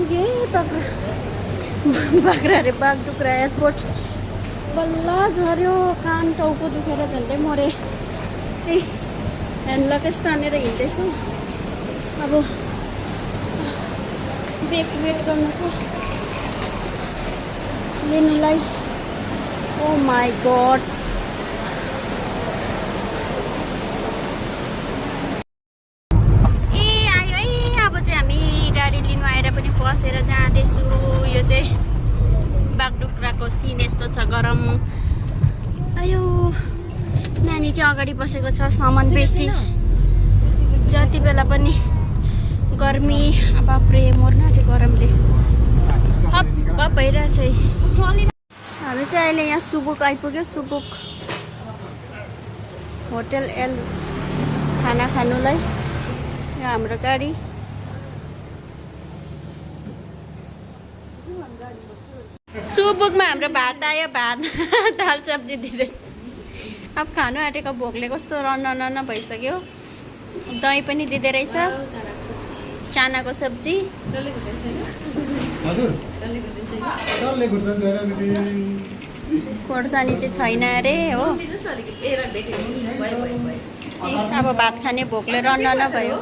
पुगेँ बाख्रा अरे बागडुग्रा एयरपोर्ट। बल्ल झऱ्यो, कान टाउको दुखेर झन्डै मरे। त्यही ह्यान्डलकेस तानेर हिँड्दैछु। अब बेग वेट गर्नु छ लिनुलाई। ओ माई गड, बसेर जाँदैछु। यो चाहिँ बागडुग्राको सिन यस्तो छ, गरम। आयो नानी चाहिँ अगाडि बसेको छ, सामान बेसी। जति बेला पनि गर्मी, अब बाप्रे मर्नु आँट्यो गरमले। हप भइरहेछ। हामी चाहिँ अहिले यहाँ सुबुक आइपुग्यो। सुबुक होटल एल खाना खानुलाई। यहाँ हाम्रो गाडी। सुबुकमा हाम्रो भात आयो, भात दाल सब्जी दिँदैछ। अब खानु आँटेको भोकले कस्तो रन्न भइसक्यो। दही पनि दिँदै रहेछ, चानाको सब्जी। खोर्सानी चाहिँ छैन अरे हो। अब भात खाने भोकले रन्न भयो।